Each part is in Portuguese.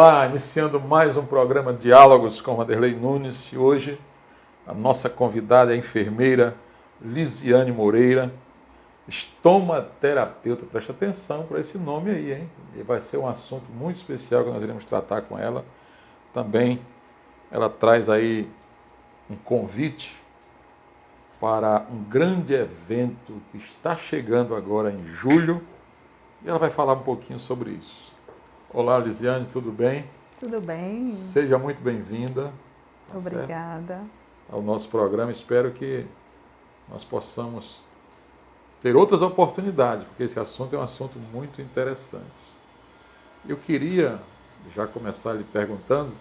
Olá, iniciando mais um programa Diálogos com Vanderlei Nunes e hoje a nossa convidada é a enfermeira Lisiane Moreira, estomaterapeuta. Preste atenção para esse nome aí, hein? E vai ser um assunto muito especial que nós iremos tratar com ela. Também ela traz aí um convite para um grande evento que está chegando agora em julho e ela vai falar um pouquinho sobre isso. Olá, Lisiane, tudo bem? Tudo bem. Seja muito bem-vinda. Obrigada. Ao nosso programa. Espero que nós possamos ter outras oportunidades, porque esse assunto é um assunto muito interessante. Eu queria já começar lhe perguntando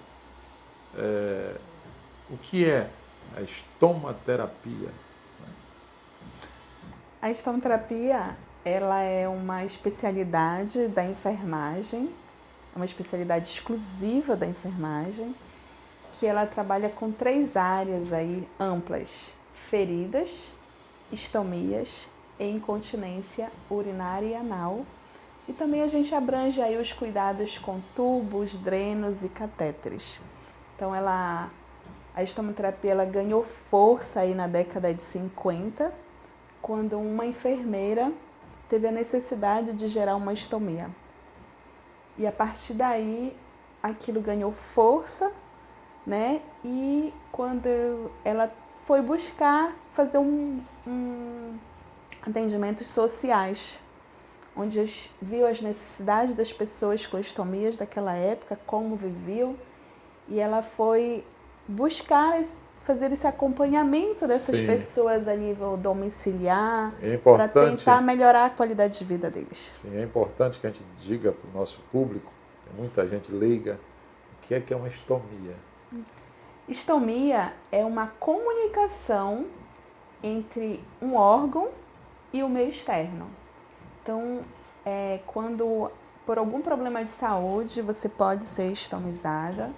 o que é a estomaterapia? A estomaterapia, ela é uma especialidade da enfermagem, uma especialidade exclusiva da enfermagem, que ela trabalha com 3 áreas aí amplas: feridas, estomias e incontinência urinária e anal. E também a gente abrange aí os cuidados com tubos, drenos e catéteres. Então a estomaterapia ela ganhou força aí na década de 50, quando uma enfermeira teve a necessidade de gerar uma estomia. E a partir daí, aquilo ganhou força, né? E quando ela foi buscar fazer atendimentos sociais, onde viu as necessidades das pessoas com estomias daquela época, como viviam, e ela foi buscar fazer esse acompanhamento dessas pessoas a nível domiciliar, para tentar melhorar a qualidade de vida deles. Sim, é importante que a gente diga para o nosso público, tem muita gente leiga, o que é uma estomia? Estomia é uma comunicação entre um órgão e o meio externo. Então, quando por algum problema de saúde você pode ser estomizada,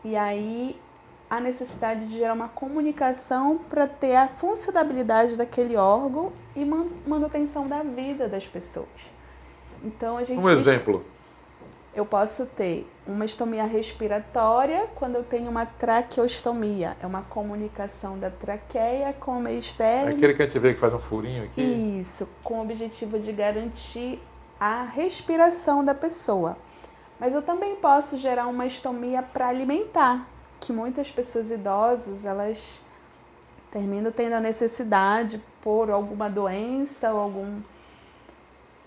e aí a necessidade de gerar uma comunicação para ter a funcionalidade daquele órgão e manutenção da vida das pessoas. Então, um exemplo. Eu posso ter uma estomia respiratória quando eu tenho uma traqueostomia. É uma comunicação da traqueia com o meio externo. É aquele que a gente vê que faz um furinho aqui? Isso, com o objetivo de garantir a respiração da pessoa. Mas eu também posso gerar uma estomia para alimentar, que muitas pessoas idosas, elas terminam tendo a necessidade por alguma doença ou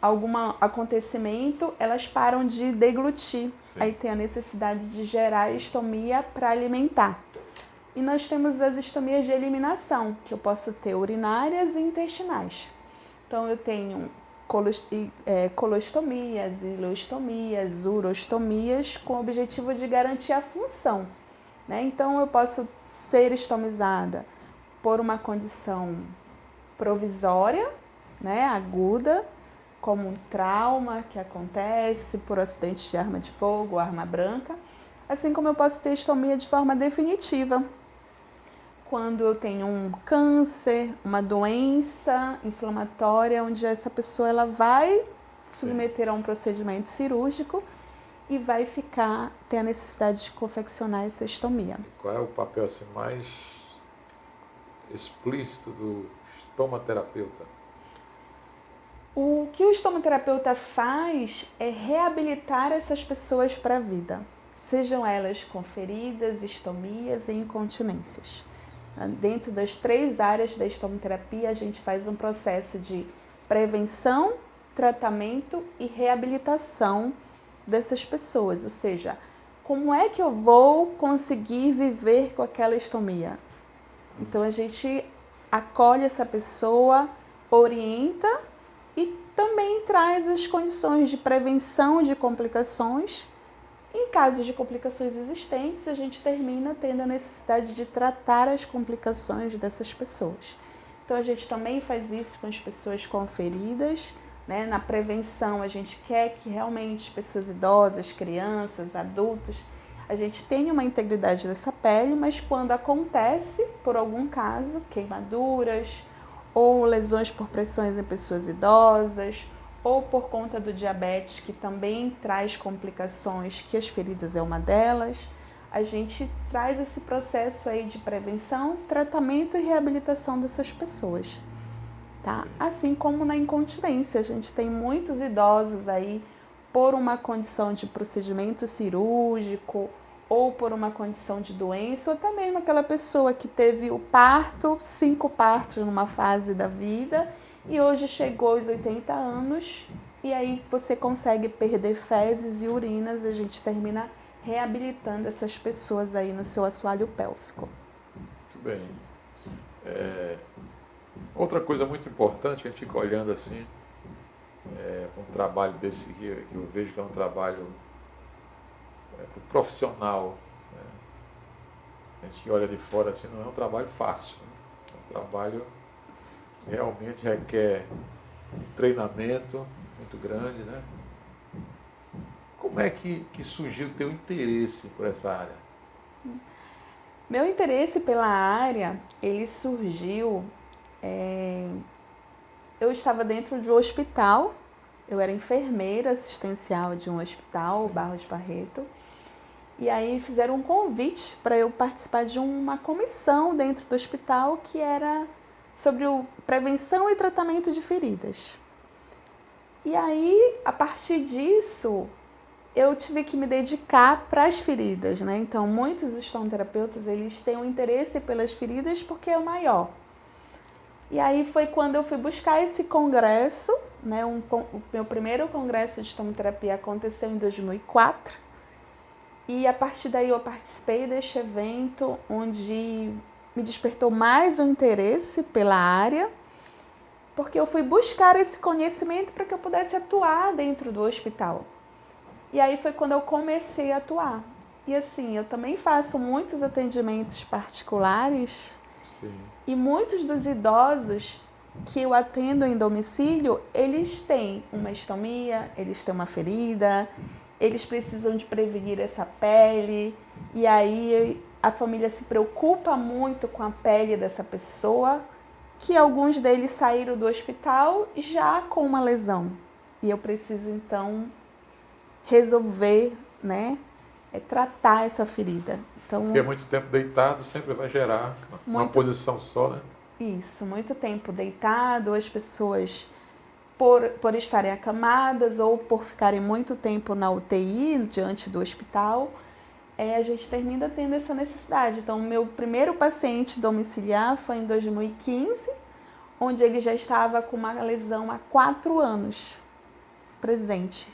algum acontecimento, elas param de deglutir. Sim. Aí tem a necessidade de gerar estomia para alimentar. E nós temos as estomias de eliminação, que eu posso ter urinárias e intestinais. Então eu tenho colostomias, ileostomias, urostomias, com o objetivo de garantir a função, né? Então eu posso ser estomizada por uma condição provisória, né, aguda, como um trauma que acontece por acidente de arma de fogo, arma branca, assim como eu posso ter estomia de forma definitiva, quando eu tenho um câncer, uma doença inflamatória, onde essa pessoa ela vai submeter a um procedimento cirúrgico e vai ter a necessidade de confeccionar essa estomia. E qual é o papel assim, mais explícito do estomaterapeuta? O que o estomaterapeuta faz é reabilitar essas pessoas para a vida, sejam elas com feridas, estomias e incontinências. Dentro das 3 áreas da estomaterapia, a gente faz um processo de prevenção, tratamento e reabilitação dessas pessoas. Ou seja, como é que eu vou conseguir viver com aquela estomia? Então, a gente acolhe essa pessoa, orienta e também traz as condições de prevenção de complicações. Em casos de complicações existentes, a gente termina tendo a necessidade de tratar as complicações dessas pessoas. Então, a gente também faz isso com as pessoas com feridas, né? Na prevenção, a gente quer que realmente pessoas idosas, crianças, adultos, a gente tenha uma integridade dessa pele, mas quando acontece, por algum caso, queimaduras ou lesões por pressões em pessoas idosas, ou por conta do diabetes, que também traz complicações, que as feridas é uma delas. A gente traz esse processo aí de prevenção, tratamento e reabilitação dessas pessoas, tá? Assim como na incontinência, a gente tem muitos idosos aí por uma condição de procedimento cirúrgico ou por uma condição de doença, ou até mesmo aquela pessoa que teve o parto, 5 partos numa fase da vida e hoje chegou aos 80 anos e aí você consegue perder fezes e urinas e a gente termina reabilitando essas pessoas aí no seu assoalho pélvico. Muito bem. Outra coisa muito importante, que a gente fica olhando assim, um trabalho desse que eu vejo que é um trabalho profissional, né? A gente que olha de fora assim, não é um trabalho fácil, né? É um trabalho que realmente requer um treinamento muito grande, né? Como é que surgiu o teu interesse por essa área? Meu interesse pela área, ele surgiu, eu estava dentro de um hospital, eu era enfermeira assistencial de um hospital, Barros Barreto, e aí fizeram um convite para eu participar de uma comissão dentro do hospital que era sobre prevenção e tratamento de feridas. E aí, a partir disso, eu tive que me dedicar para as feridas, né? Então, muitos estomoterapeutas, eles têm um interesse pelas feridas porque é o maior. E aí foi quando eu fui buscar esse congresso, né? O meu primeiro congresso de estomoterapia aconteceu em 2004. E a partir daí eu participei deste evento, onde me despertou mais o interesse pela área, porque eu fui buscar esse conhecimento para que eu pudesse atuar dentro do hospital. E aí foi quando eu comecei a atuar. E assim, eu também faço muitos atendimentos particulares. Sim. E muitos dos idosos que eu atendo em domicílio, eles têm uma estomia, eles têm uma ferida, eles precisam de prevenir essa pele. E aí a família se preocupa muito com a pele dessa pessoa, que alguns deles saíram do hospital já com uma lesão. E eu preciso então resolver, né, tratar essa ferida. Então, Porque muito tempo deitado sempre vai gerar uma posição só, né? Isso, muito tempo deitado, as pessoas por estarem acamadas ou por ficarem muito tempo na UTI, diante do hospital, a gente termina tendo essa necessidade. Então, meu primeiro paciente domiciliar foi em 2015, onde ele já estava com uma lesão há 4 anos presente,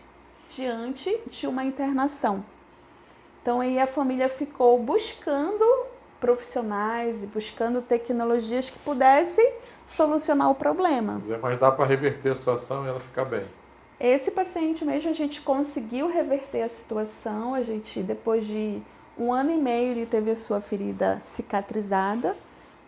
diante de uma internação. Então, aí a família ficou buscando profissionais e buscando tecnologias que pudessem solucionar o problema. Mas dá para reverter a situação e ela ficar bem. Esse paciente mesmo, a gente conseguiu reverter a situação. A gente, depois de 1 ano e meio, ele teve a sua ferida cicatrizada.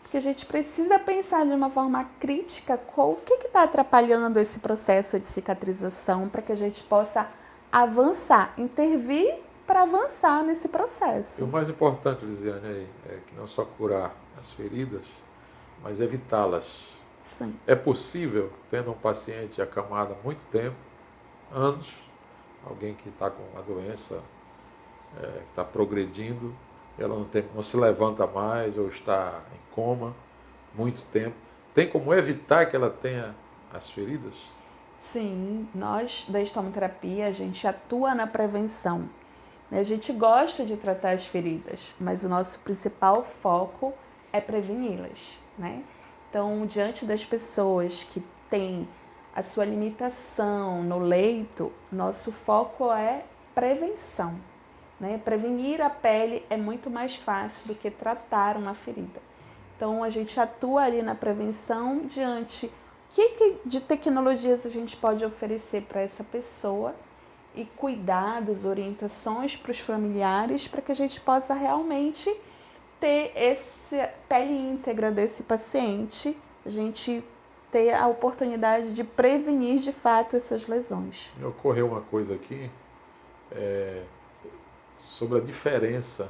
Porque a gente precisa pensar de uma forma crítica o que está atrapalhando esse processo de cicatrização para que a gente possa avançar, intervir para avançar nesse processo. E o mais importante, Lisiane, é que não só curar as feridas, mas evitá-las. Sim. É possível, tendo um paciente acamado há muito tempo, anos, alguém que está com uma doença que está progredindo, ela não se levanta mais ou está em coma muito tempo. Tem como evitar que ela tenha as feridas? Sim, nós da estomoterapia, a gente atua na prevenção. A gente gosta de tratar as feridas, mas o nosso principal foco é preveni-las, né? Então, diante das pessoas que têm a sua limitação no leito, nosso foco é prevenção, né? Prevenir a pele é muito mais fácil do que tratar uma ferida. Então, a gente atua ali na prevenção diante que de tecnologias a gente pode oferecer para essa pessoa e cuidados, orientações para os familiares para que a gente possa realmente ter essa pele íntegra desse paciente, a gente ter a oportunidade de prevenir de fato essas lesões. Me ocorreu uma coisa aqui sobre a diferença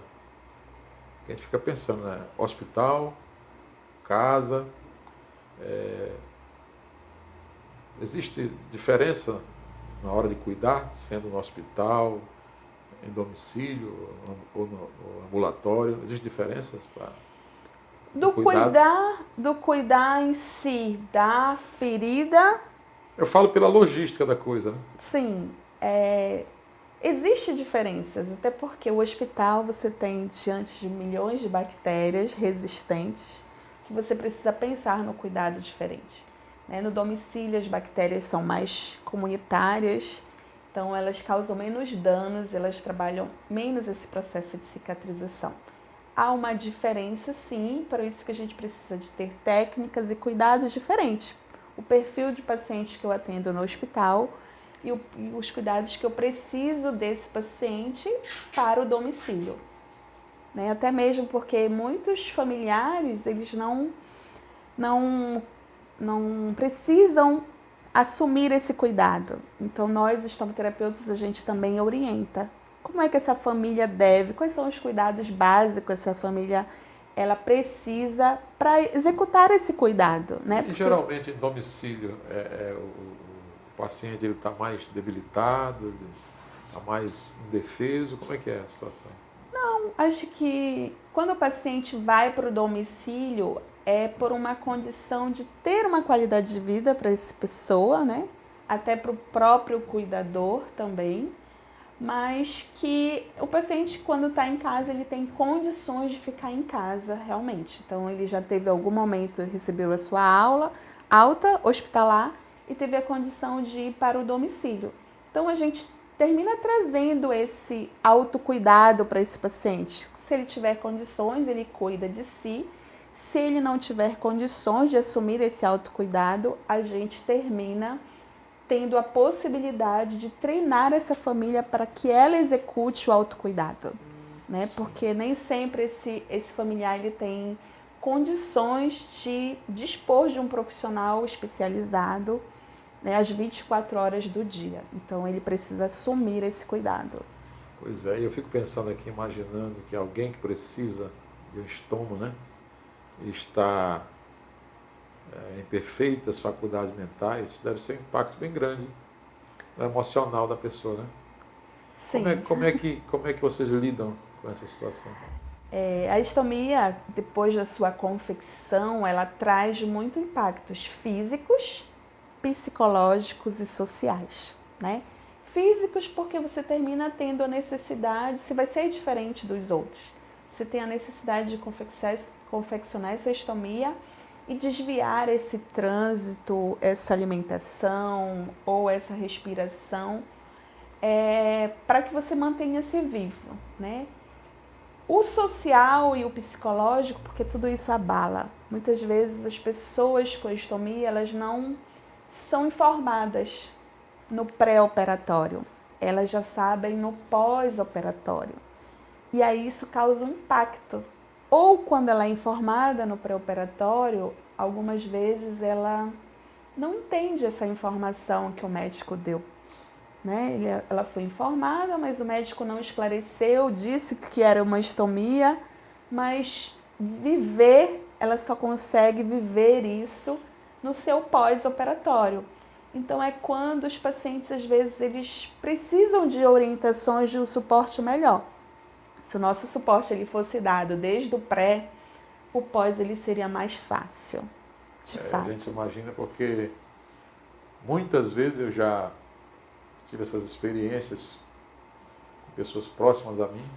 que a gente fica pensando, né? Hospital, casa, Existe diferença na hora de cuidar, sendo no hospital, em domicílio ou no ambulatório? Existe diferenças para Do cuidado? cuidar em si da ferida, Eu falo pela logística da coisa, né? sim, existe diferenças, até porque o hospital você tem diante de milhões de bactérias resistentes que você precisa pensar no cuidado diferente. Né? No domicílio as bactérias são mais comunitárias, então elas causam menos danos, elas trabalham menos esse processo de cicatrização. Há uma diferença, sim, por isso que a gente precisa de ter técnicas e cuidados diferentes. O perfil de paciente que eu atendo no hospital e os cuidados que eu preciso desse paciente para o domicílio. Né? Até mesmo porque muitos familiares, eles não precisam assumir esse cuidado. Então, nós, estomoterapeutas, a gente também orienta. Como é que essa família deve, quais são os cuidados básicos essa família ela precisa para executar esse cuidado, né? E Porque geralmente em domicílio o paciente está mais debilitado, está mais indefeso. Como é que é a situação? acho que quando o paciente vai para o domicílio é por uma condição de ter uma qualidade de vida para essa pessoa, né? Até para o próprio cuidador também, mas que o paciente quando está em casa ele tem condições de ficar em casa realmente. Então ele já teve algum momento recebeu a sua alta hospitalar e teve a condição de ir para o domicílio. Então a gente termina trazendo esse autocuidado para esse paciente. Se ele tiver condições, ele cuida de si. Se ele não tiver condições de assumir esse autocuidado, a gente termina tendo a possibilidade de treinar essa família para que ela execute o autocuidado, né? Porque nem sempre esse familiar ele tem condições de dispor de um profissional especializado, né, às 24 horas do dia. Então, ele precisa assumir esse cuidado. Pois é, eu fico pensando aqui, imaginando que alguém que precisa de um estômago, né, e está em perfeitas faculdades mentais, deve ser um impacto bem grande no emocional da pessoa, né? Sim. Como é que vocês lidam com essa situação? A estomia, depois da sua confecção, ela traz muito impactos físicos, psicológicos e sociais, né? Físicos porque você termina tendo a necessidade, se vai ser diferente dos outros, você tem a necessidade de confeccionar essa estomia e desviar esse trânsito, essa alimentação ou essa respiração para que você mantenha-se vivo, né? O social e o psicológico, porque tudo isso abala. Muitas vezes as pessoas com estomia, elas não são informadas no pré-operatório. Elas já sabem no pós-operatório. E aí isso causa um impacto. Ou quando ela é informada no pré-operatório, algumas vezes ela não entende essa informação que o médico deu. Né? Ela foi informada, mas o médico não esclareceu, disse que era uma estomia, mas ela só consegue viver isso no seu pós-operatório. Então é quando os pacientes, às vezes, eles precisam de orientações de um suporte melhor. Se o nosso suporte ele fosse dado desde o pré, o pós ele seria mais fácil, de A fato. gente imagina porque muitas vezes eu já tive essas experiências com pessoas próximas a mim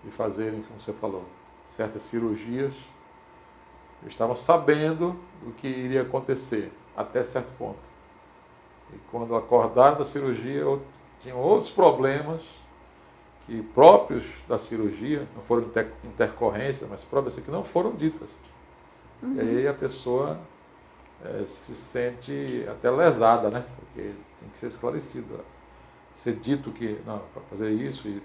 de fazerem, como você falou, certas cirurgias. Eu estava sabendo do que iria acontecer até certo ponto. E quando acordaram da cirurgia, tinham outros problemas que próprios da cirurgia, não foram intercorrências, mas próprias que não foram ditas. Uhum. E aí a pessoa se sente até lesada, né? Porque tem que ser esclarecido. Ser dito que, não, para fazer isso, e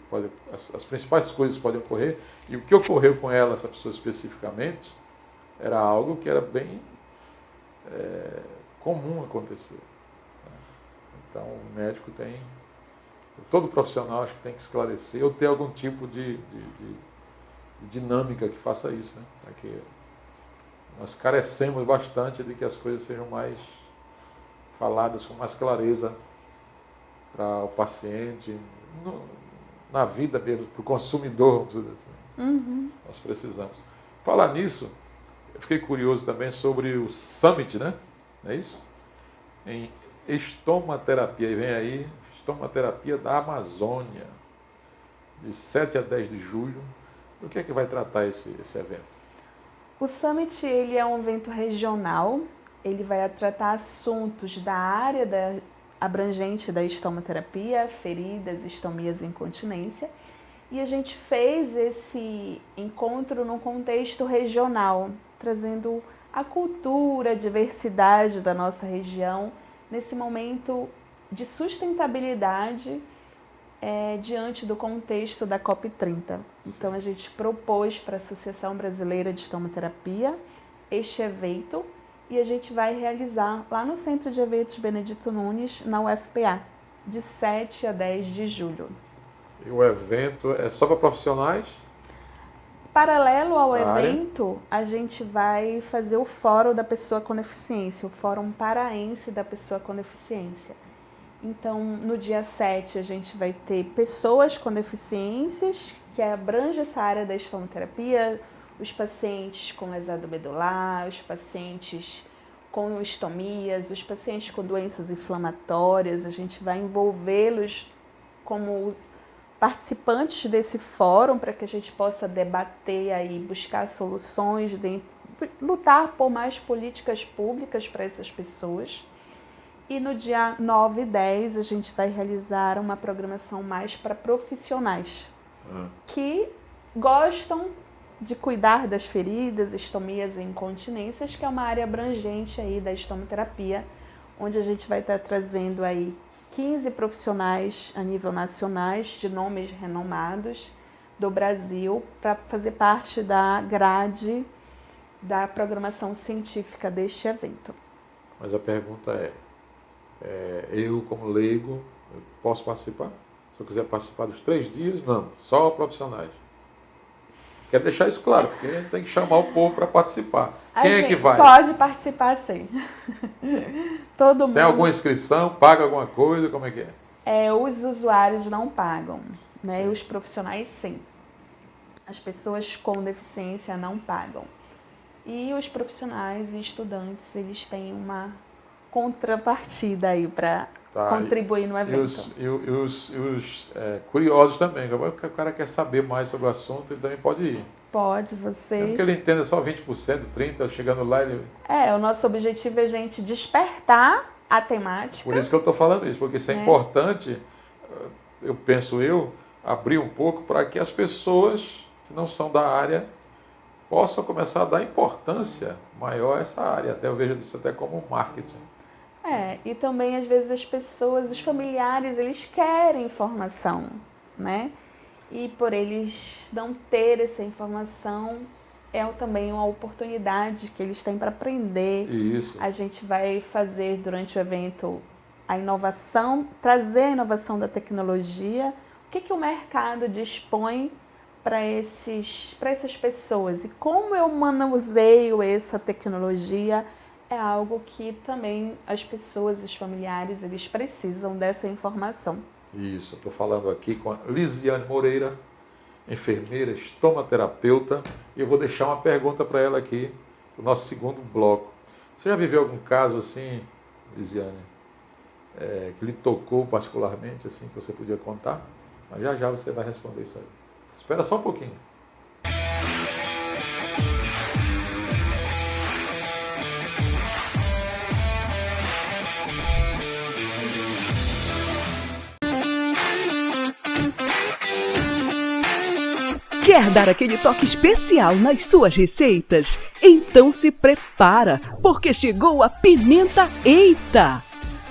as principais coisas podem ocorrer, e o que ocorreu com ela, essa pessoa especificamente, era algo que era bem comum acontecer. Então, o médico todo profissional acho que tem que esclarecer ou ter algum tipo de dinâmica que faça isso, né? Porque nós carecemos bastante de que as coisas sejam mais faladas com mais clareza para o paciente, na vida mesmo, para o consumidor. Nós precisamos. Falar nisso, eu fiquei curioso também sobre o Summit, né? Não é isso? Em estomaterapia, e vem aí, estomaterapia da Amazônia, de 7 a 10 de julho. Do que é que vai tratar esse evento? O Summit, ele é um evento regional, ele vai tratar assuntos da área abrangente da estomaterapia, feridas, estomias e incontinência. E a gente fez esse encontro num contexto regional, trazendo a cultura, a diversidade da nossa região, nesse momento de sustentabilidade diante do contexto da COP30. Então, a gente propôs para a Associação Brasileira de Estomaterapia este evento e a gente vai realizar lá no Centro de Eventos Benedito Nunes, na UFPA, de 7 a 10 de julho. E o evento é só para profissionais? Paralelo ao evento, a gente vai fazer o Fórum da Pessoa com Deficiência, o Fórum Paraense da Pessoa com Deficiência. Então, no dia 7, a gente vai ter pessoas com deficiências, que abrange essa área da estomaterapia, os pacientes com lesado medular, os pacientes com estomias, os pacientes com doenças inflamatórias. A gente vai envolvê-los como participantes desse fórum para que a gente possa debater aí, buscar soluções, lutar por mais políticas públicas para essas pessoas. E no dia 9 e 10 a gente vai realizar uma programação mais para profissionais que gostam de cuidar das feridas, estomias e incontinências, que é uma área abrangente aí da estomaterapia, onde a gente vai estar trazendo aí 15 profissionais a nível nacionais, de nomes renomados do Brasil, para fazer parte da grade da programação científica deste evento. Mas a pergunta eu como leigo, posso participar? Se eu quiser participar dos 3 dias, não, só profissionais. Quero deixar isso claro, porque a gente tem que chamar o povo para participar. Quem é que vai? Pode participar, sim. Todo mundo. Tem alguma inscrição? Paga alguma coisa? Como é que é? Os usuários não pagam, né? Os profissionais, sim. As pessoas com deficiência não pagam. E os profissionais e estudantes, eles têm uma contrapartida aí para contribuir no evento. E os curiosos também, o cara quer saber mais sobre o assunto e também pode ir. Pode, vocês... Mesmo que ele entenda só 20%, 30%, chegando lá ele... o nosso objetivo é a gente despertar a temática. Por isso que eu estou falando isso, porque isso é importante, eu penso abrir um pouco para que as pessoas que não são da área possam começar a dar importância maior a essa área. Até eu vejo isso até como marketing. E também, às vezes, as pessoas, os familiares, eles querem informação, né? E por eles não ter essa informação, também uma oportunidade que eles têm para aprender. Isso. A gente vai fazer durante o evento a inovação, trazer a inovação da tecnologia. O que o mercado dispõe para essas pessoas? E como eu manuseio essa tecnologia? É algo que também as pessoas, os familiares, eles precisam dessa informação. Isso, estou falando aqui com a Lisiane Moreira, enfermeira, estomaterapeuta, e eu vou deixar uma pergunta para ela aqui, no nosso segundo bloco. Você já viveu algum caso assim, Lisiane, que lhe tocou particularmente, assim, que você podia contar? Mas já você vai responder isso aí. Espera só um pouquinho. Quer dar aquele toque especial nas suas receitas? Então se prepara, porque chegou a pimenta Eita!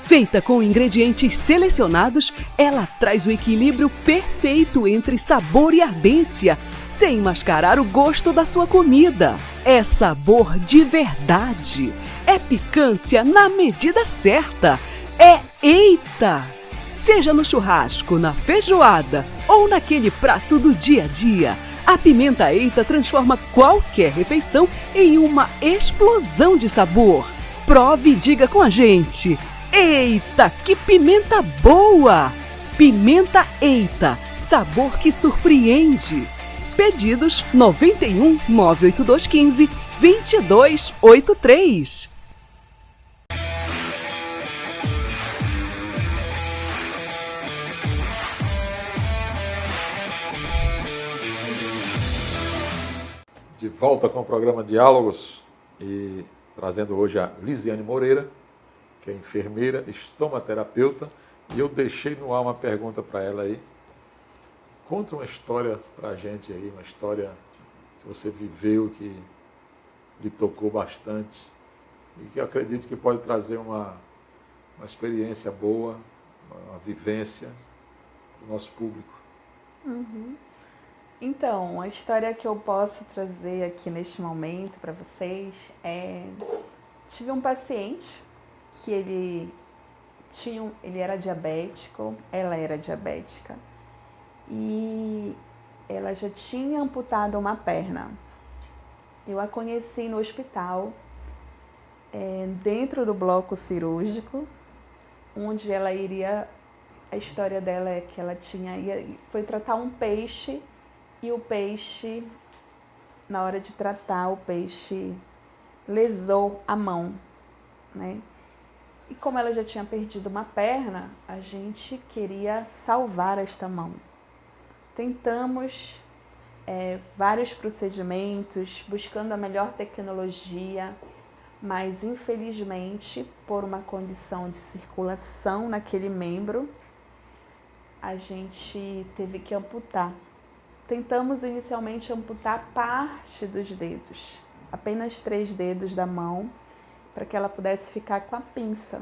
Feita com ingredientes selecionados, ela traz o equilíbrio perfeito entre sabor e ardência, sem mascarar o gosto da sua comida. É sabor de verdade. É picância na medida certa. É Eita! Seja no churrasco, na feijoada ou naquele prato do dia a dia, a pimenta Eita transforma qualquer refeição em uma explosão de sabor. Prove e diga com a gente. Eita, que pimenta boa! Pimenta Eita, sabor que surpreende. Pedidos 91 98215 2283. De volta com o programa Diálogos e trazendo hoje a Lisiane Moreira, que é enfermeira, estomaterapeuta, e eu deixei no ar uma pergunta para ela aí. Conta uma história para a gente aí, uma história que você viveu, que lhe tocou bastante e que eu acredito que pode trazer uma experiência boa, uma vivência para o nosso público. Então, a história que eu posso trazer aqui neste momento para vocês é... Tive um paciente que ele era diabético, ela era diabética, e ela já tinha amputado uma perna. Eu a conheci no hospital, dentro do bloco cirúrgico, onde ela iria... A história dela é que ela foi tratar um peixe, e o peixe, na hora de tratar, o peixe lesou a mão, né? E como ela já tinha perdido uma perna, a gente queria salvar esta mão. Tentamos vários procedimentos, buscando a melhor tecnologia, mas infelizmente, por uma condição de circulação naquele membro, a gente teve que amputar. Tentamos inicialmente amputar parte dos dedos, apenas 3 dedos da mão, para que ela pudesse ficar com a pinça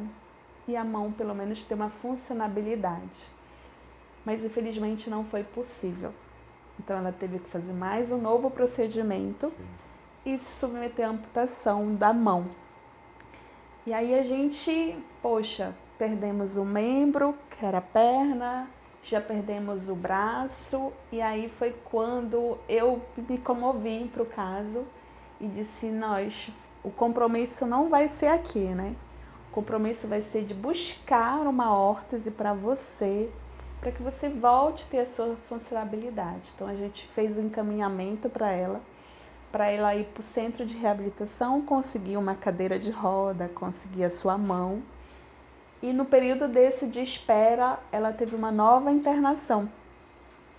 e a mão pelo menos ter uma funcionabilidade. Mas infelizmente não foi possível. Então ela teve que fazer mais um novo procedimento. Sim. E se submeter à amputação da mão. E aí a gente, perdemos o membro, que era a perna, já perdemos o braço, e aí foi quando eu me comovi para o caso e disse, o compromisso não vai ser aqui, né? O compromisso vai ser de buscar uma órtese para você, para que você volte a ter a sua funcionalidade. Então a gente fez um encaminhamento para ela ir para o centro de reabilitação, conseguir uma cadeira de roda, conseguir a sua mão. E no período desse de espera, ela teve uma nova internação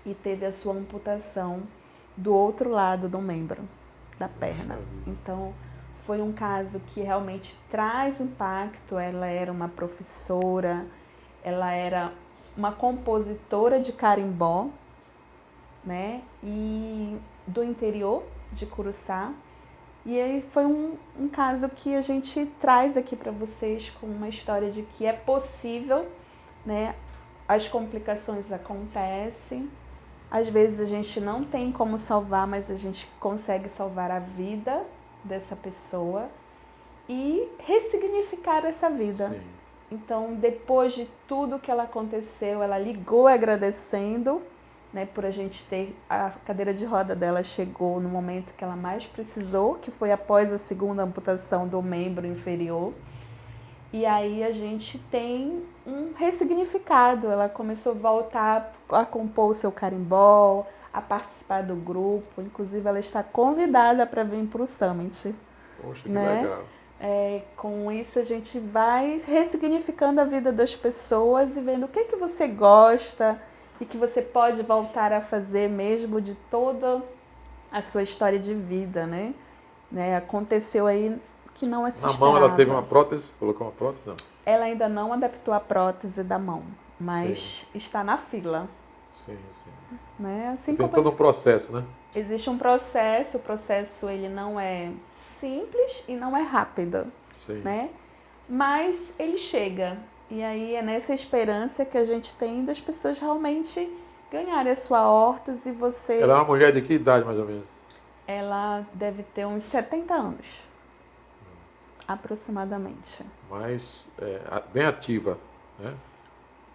e teve a sua amputação do outro lado do membro, da perna. Então, foi um caso que realmente traz impacto. Ela era uma professora, ela era uma compositora de carimbó, né? E do interior de Curuçá. E aí foi um caso que a gente traz aqui para vocês com uma história de que é possível, né? As complicações acontecem, às vezes a gente não tem como salvar, mas a gente consegue salvar a vida dessa pessoa e ressignificar essa vida. Sim. Então, depois de tudo que ela aconteceu, ela ligou agradecendo, né, por a gente ter... A cadeira de roda dela chegou no momento que ela mais precisou, que foi após a segunda amputação do membro inferior. E aí a gente tem um ressignificado. Ela começou a voltar a compor o seu carimbó, a participar do grupo. Inclusive, ela está convidada para vir para o Summit. Poxa, que né? legal. Com isso, a gente vai ressignificando a vida das pessoas e vendo o que você gosta e que você pode voltar a fazer mesmo de toda a sua história de vida, né? Aconteceu aí que não se esperava. Na mão ela teve uma prótese? Colocou uma prótese? Não. Ela ainda não adaptou a prótese da mão, mas Sim. está na fila. Sim, sim. Né? Assim tem como todo um processo, né? Existe um processo, o processo ele não é simples e não é rápido, Sim. né? Mas ele chega. E aí é nessa esperança que a gente tem das pessoas realmente ganharem a sua órtese e você... Ela é uma mulher de que idade, mais ou menos? Ela deve ter uns 70 anos, aproximadamente. Mas bem ativa, né?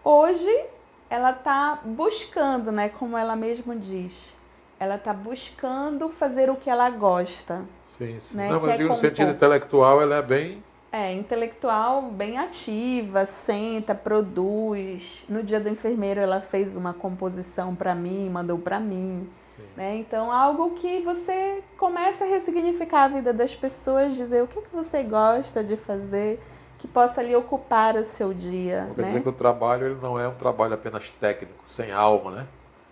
Hoje ela está buscando, né? Como ela mesma diz, ela está buscando fazer o que ela gosta. Sim, sim. Né? Não, que mas é no sentido intelectual ela é bem Intelectual bem ativa, senta, produz. No dia do enfermeiro ela fez uma composição para mim, mandou para mim. Né? Então, algo que você começa a ressignificar a vida das pessoas, dizer o que você gosta de fazer, que possa ali ocupar o seu dia. Quer né? dizer que o trabalho ele não é um trabalho apenas técnico, sem alma, né?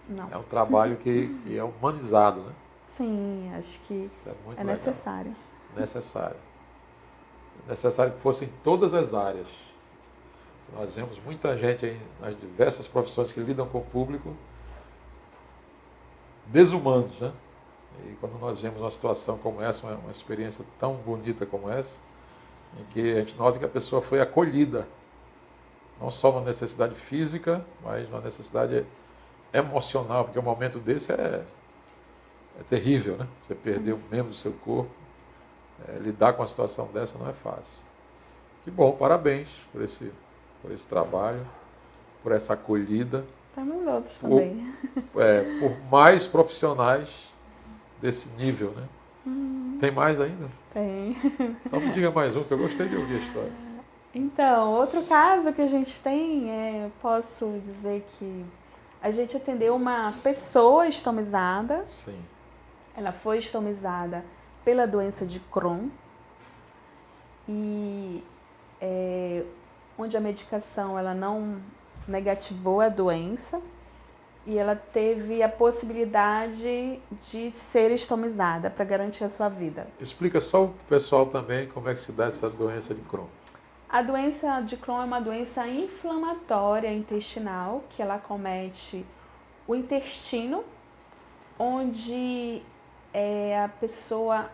Não. É um trabalho que é humanizado, né? Sim, acho que Isso é muito é legal. necessário. Necessário. Necessário que fosse em todas as áreas. Nós vemos muita gente aí nas diversas profissões que lidam com o público desumanos, né? E quando nós vemos uma situação como essa, uma experiência tão bonita como essa, em que a gente nota que a pessoa foi acolhida, não só na necessidade física, mas na necessidade emocional, porque um momento desse é terrível, né? Você perder um membro do seu corpo, lidar com uma situação dessa não é fácil. Que bom, parabéns por esse trabalho, por essa acolhida. Temos outros também. Por mais profissionais desse nível, né? Tem mais ainda? Tem. Então me diga mais um, que eu gostei de ouvir a história. Então, outro caso que a gente tem, posso dizer que a gente atendeu uma pessoa estomizada. Sim. Ela foi estomizada pela doença de Crohn. E onde a medicação ela não negativou a doença. E ela teve a possibilidade de ser estomizada para garantir a sua vida. Explica só para o pessoal também como é que se dá essa doença de Crohn. A doença de Crohn é uma doença inflamatória intestinal, que ela acomete o intestino, onde a pessoa,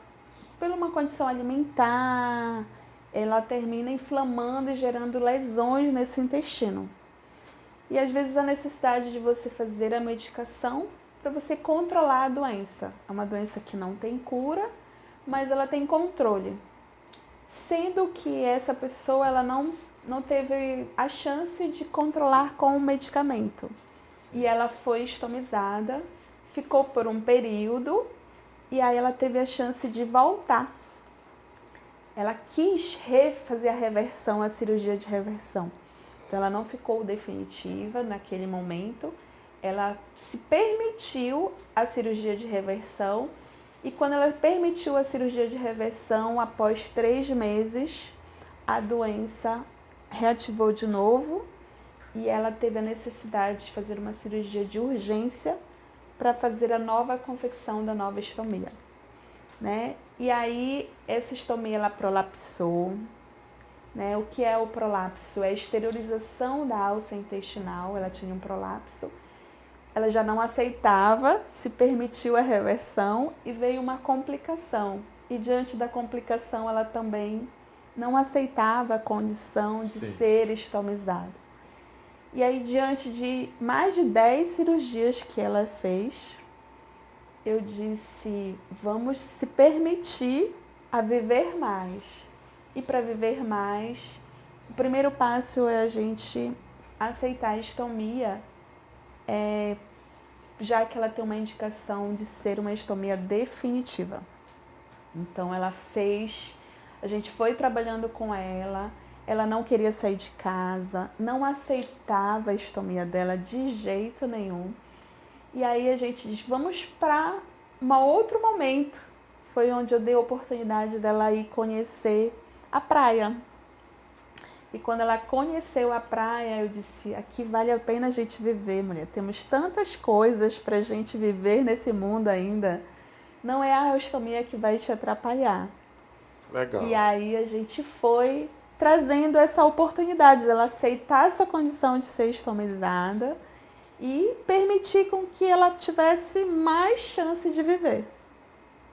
por uma condição alimentar, ela termina inflamando e gerando lesões nesse intestino. E às vezes a necessidade de você fazer a medicação para você controlar a doença. É uma doença que não tem cura, mas ela tem controle. Sendo que essa pessoa ela não teve a chance de controlar com o medicamento. E ela foi estomizada, ficou por um período e aí ela teve a chance de voltar. Ela quis fazer a reversão, a cirurgia de reversão. Então, ela não ficou definitiva naquele momento, ela se permitiu a cirurgia de reversão e quando ela permitiu a cirurgia de reversão, após 3 meses, a doença reativou de novo e ela teve a necessidade de fazer uma cirurgia de urgência para fazer a nova confecção da nova estomia. Né? E aí, essa estomia ela prolapsou. Né? O que é o prolapso? É a exteriorização da alça intestinal, ela tinha um prolapso. Ela já não aceitava, se permitiu a reversão e veio uma complicação. E diante da complicação, ela também não aceitava a condição de ser estomizada. E aí, diante de mais de 10 cirurgias que ela fez, eu disse, vamos se permitir a viver mais. E para viver mais, o primeiro passo é a gente aceitar a estomia, já que ela tem uma indicação de ser uma estomia definitiva. Então ela fez, a gente foi trabalhando com ela não queria sair de casa, não aceitava a estomia dela de jeito nenhum. E aí a gente disse, vamos para um outro momento. Foi onde eu dei a oportunidade dela ir conhecer a praia. E quando ela conheceu a praia, eu disse, aqui vale a pena a gente viver, mulher. Temos tantas coisas para a gente viver nesse mundo ainda. Não é a estomia que vai te atrapalhar. Legal. E aí a gente foi trazendo essa oportunidade dela aceitar a sua condição de ser estomizada e permitir com que ela tivesse mais chance de viver.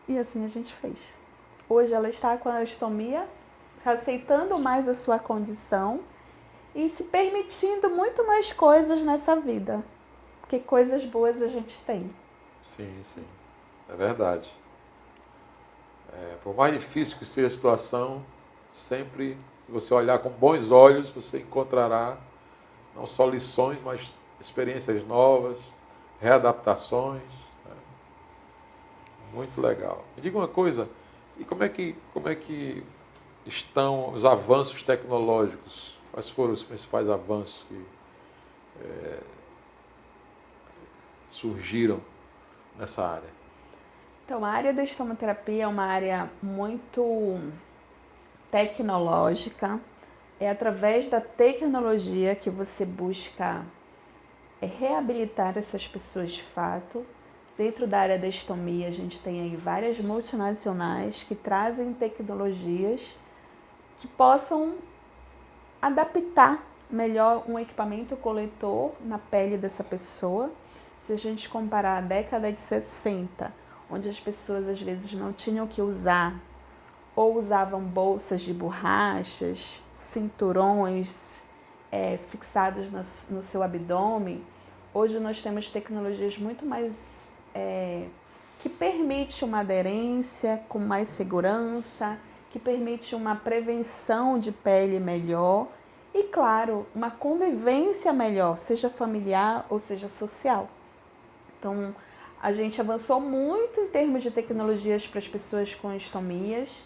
E assim a gente fez. Hoje ela está com a estomia, aceitando mais a sua condição e se permitindo muito mais coisas nessa vida. Porque coisas boas a gente tem. Sim, sim. É verdade. Por mais difícil que seja a situação, sempre, se você olhar com bons olhos, você encontrará não só lições, mas experiências novas, readaptações. Né? Muito legal. Me diga uma coisa, e como é que estão os avanços tecnológicos? Quais foram os principais avanços que surgiram nessa área? Então, a área da estomoterapia é uma área muito tecnológica. É através da tecnologia que você busca reabilitar essas pessoas de fato. Dentro da área da estomia, a gente tem aí várias multinacionais que trazem tecnologias que possam adaptar melhor um equipamento coletor na pele dessa pessoa. Se a gente comparar a década de 60, onde as pessoas às vezes não tinham o que usar, ou usavam bolsas de borrachas, cinturões fixados no seu abdômen, hoje nós temos tecnologias muito mais que permite uma aderência com mais segurança, que permite uma prevenção de pele melhor e, claro, uma convivência melhor, seja familiar ou seja social. Então, a gente avançou muito em termos de tecnologias para as pessoas com estomias.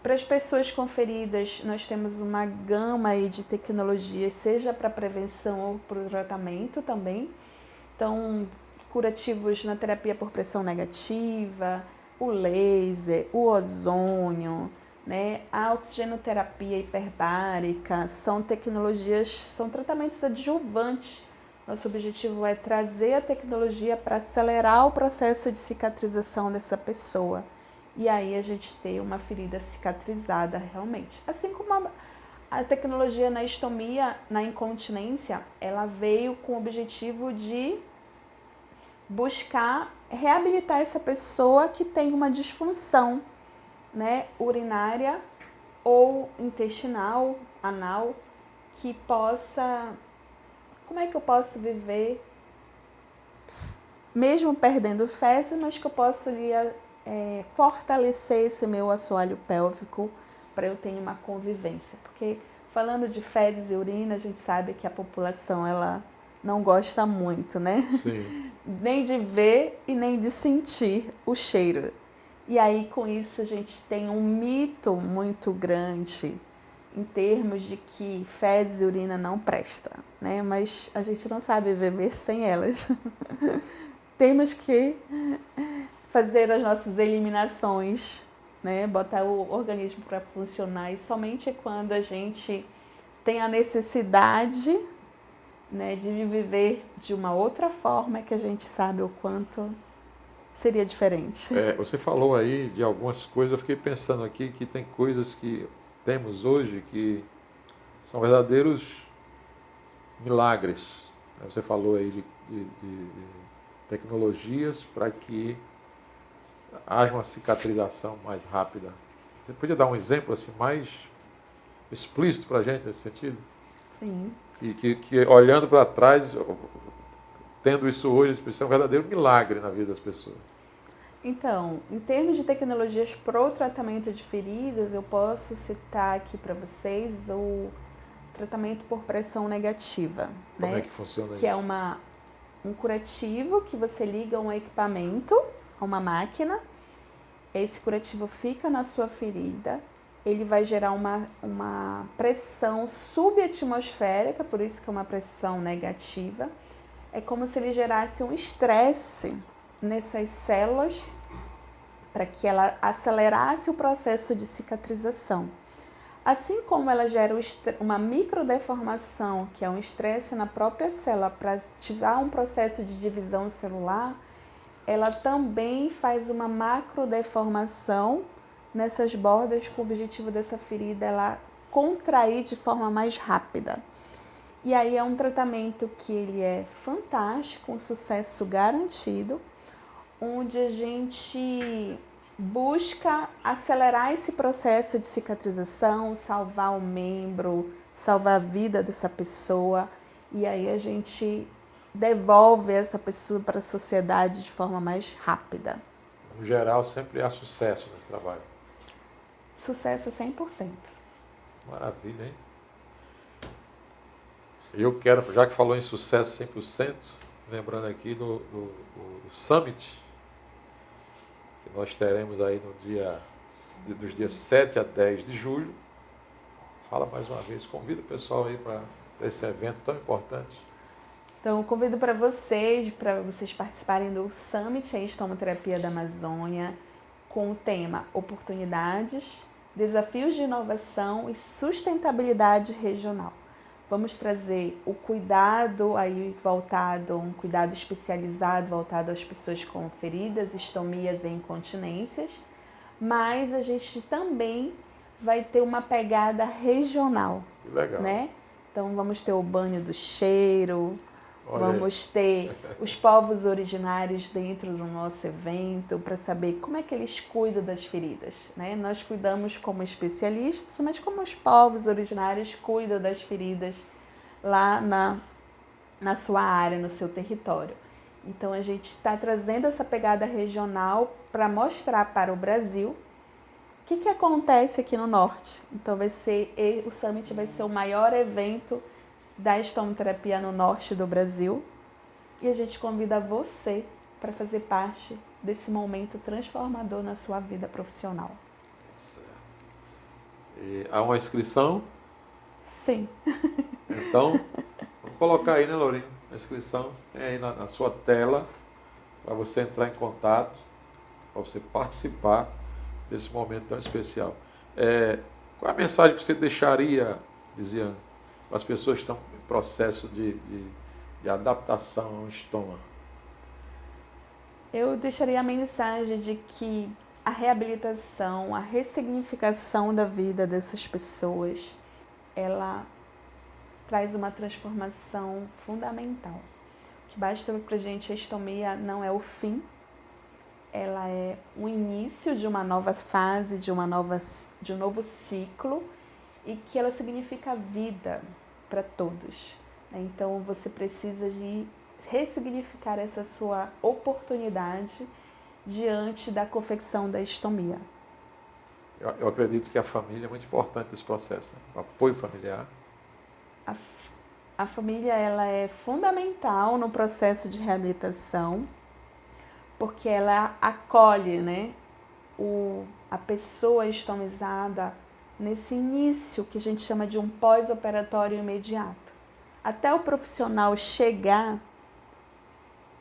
Para as pessoas com feridas, nós temos uma gama aí de tecnologias, seja para prevenção ou para o tratamento também. Então, curativos na terapia por pressão negativa, o laser, o ozônio, né? A oxigenoterapia hiperbárica, são tecnologias, são tratamentos adjuvantes. Nosso objetivo é trazer a tecnologia para acelerar o processo de cicatrização dessa pessoa. E aí a gente ter uma ferida cicatrizada realmente. Assim como a tecnologia na estomia, na incontinência, ela veio com o objetivo de buscar reabilitar essa pessoa que tem uma disfunção, né, urinária ou intestinal, anal, que possa... Como é que eu posso viver, mesmo perdendo fezes, mas que eu posso fortalecer esse meu assoalho pélvico para eu ter uma convivência? Porque falando de fezes e urina, a gente sabe que a população ela não gosta muito, né? Sim. Nem de ver e nem de sentir o cheiro. E aí, com isso, a gente tem um mito muito grande em termos de que fezes e urina não presta, né? Mas a gente não sabe viver sem elas. Temos que fazer as nossas eliminações, né? Botar o organismo para funcionar, e somente quando a gente tem a necessidade, né, de viver de uma outra forma é que a gente sabe o quanto seria diferente. Você falou aí de algumas coisas, eu fiquei pensando aqui que tem coisas que temos hoje que são verdadeiros milagres. Você falou aí de tecnologias para que haja uma cicatrização mais rápida. Você podia dar um exemplo assim mais explícito para a gente nesse sentido? Sim. E que olhando para trás, tendo isso hoje, isso é um verdadeiro milagre na vida das pessoas. Então, em termos de tecnologias para o tratamento de feridas, eu posso citar aqui para vocês o tratamento por pressão negativa. Como né? é que funciona isso? Que é um curativo que você liga a um equipamento, a uma máquina. Esse curativo fica na sua ferida, ele vai gerar uma pressão subatmosférica, por isso que é uma pressão negativa. É como se ele gerasse um estresse nessas células para que ela acelerasse o processo de cicatrização. Assim como ela gera uma microdeformação, que é um estresse na própria célula para ativar um processo de divisão celular, ela também faz uma macrodeformação nessas bordas com o objetivo dessa ferida ela contrair de forma mais rápida. E aí é um tratamento que ele é fantástico, um sucesso garantido, onde a gente busca acelerar esse processo de cicatrização, salvar o membro, salvar a vida dessa pessoa, e aí a gente devolve essa pessoa para a sociedade de forma mais rápida. No geral, sempre há sucesso nesse trabalho. Sucesso 100%. Maravilha, hein? Eu quero, já que falou em sucesso 100%, lembrando aqui do Summit, que nós teremos aí dos dias 7 a 10 de julho, Fala mais uma vez, convida o pessoal aí para esse evento tão importante. Então, eu convido para vocês participarem do Summit em Estomoterapia da Amazônia, com o tema Oportunidades, Desafios de Inovação e Sustentabilidade Regional. Vamos trazer o cuidado aí voltado, um cuidado especializado voltado às pessoas com feridas, estomias e incontinências, mas a gente também vai ter uma pegada regional. Legal. Né? Então vamos ter o banho do cheiro, Olha vamos ter os povos originários dentro do nosso evento para saber como é que eles cuidam das feridas. Né? Nós cuidamos como especialistas, mas como os povos originários cuidam das feridas lá na sua área, no seu território. Então a gente está trazendo essa pegada regional para mostrar para o Brasil o que acontece aqui no Norte. Então o Summit vai ser o maior evento da estomoterapia no Norte do Brasil. E a gente convida você para fazer parte desse momento transformador na sua vida profissional. Certo. E há uma inscrição? Sim. Então, vamos colocar aí, né, Lourinho? A inscrição tem aí na sua tela para você entrar em contato, para você participar desse momento tão especial. Qual é a mensagem que você deixaria, Lisiane, para as pessoas que estão em processo de adaptação ao estômago? Eu deixaria a mensagem de que a reabilitação, a ressignificação da vida dessas pessoas, ela traz uma transformação fundamental. O que basta para a gente, a estomia não é o fim, ela é o início de uma nova fase, de um novo ciclo, e que ela significa vida para todos. Então você precisa de ressignificar essa sua oportunidade diante da confecção da estomia. Eu acredito que a família é muito importante nesse processo, né? O apoio familiar. A família ela é fundamental no processo de reabilitação, porque ela acolhe, né, a pessoa estomizada nesse início que a gente chama de um pós-operatório imediato. Até o profissional chegar,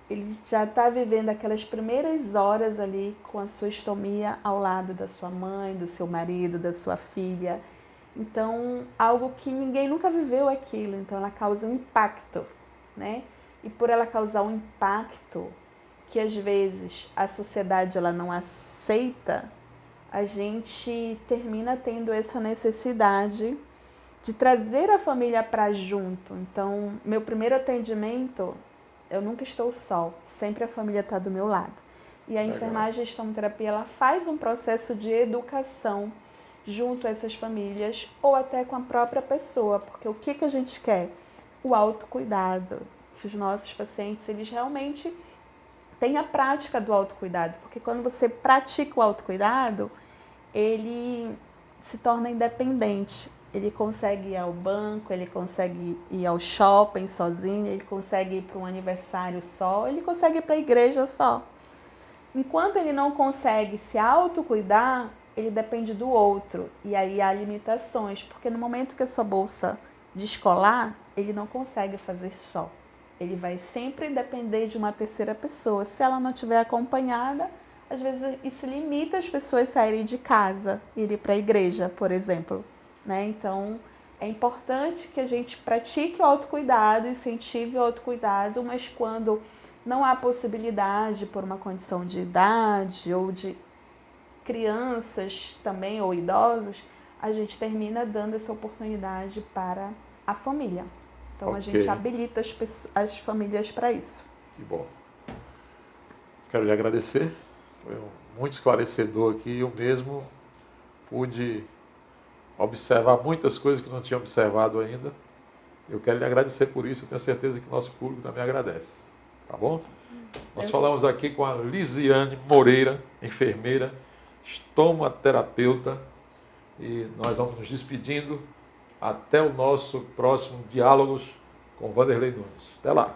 ele já está vivendo aquelas primeiras horas ali com a sua estomia ao lado da sua mãe, do seu marido, da sua filha. Então, algo que ninguém nunca viveu aquilo, então ela causa um impacto, né? E por ela causar um impacto que às vezes a sociedade ela não aceita, a gente termina tendo essa necessidade de trazer a família para junto. Então, meu primeiro atendimento, eu nunca estou só, sempre a família está do meu lado. E a enfermagem e estomoterapia, ela faz um processo de educação junto a essas famílias ou até com a própria pessoa, porque o que a gente quer? O autocuidado. Que os nossos pacientes, eles realmente têm a prática do autocuidado, porque quando você pratica o autocuidado, ele se torna independente. Ele consegue ir ao banco, ele consegue ir ao shopping sozinho, ele consegue ir para um aniversário só, ele consegue ir para a igreja só. Enquanto ele não consegue se autocuidar, ele depende do outro. E aí há limitações, porque no momento que a sua bolsa descolar, ele não consegue fazer só. Ele vai sempre depender de uma terceira pessoa. Se ela não estiver acompanhada, às vezes isso limita as pessoas a saírem de casa, irem para a igreja, por exemplo. Né? Então, é importante que a gente pratique o autocuidado, incentive o autocuidado, mas quando não há possibilidade por uma condição de idade ou de crianças também ou idosos, a gente termina dando essa oportunidade para a família. Então, a gente habilita as famílias para isso. Que bom. Quero lhe agradecer. Foi muito esclarecedor aqui. Eu mesmo pude observar muitas coisas que não tinha observado ainda. Eu quero lhe agradecer por isso. Eu tenho certeza que o nosso público também agradece. Tá bom? Nós falamos aqui com a Lisiane Moreira, enfermeira, estomoterapeuta. E nós vamos nos despedindo. Até o nosso próximo Diálogos com Vanderlei Nunes. Até lá.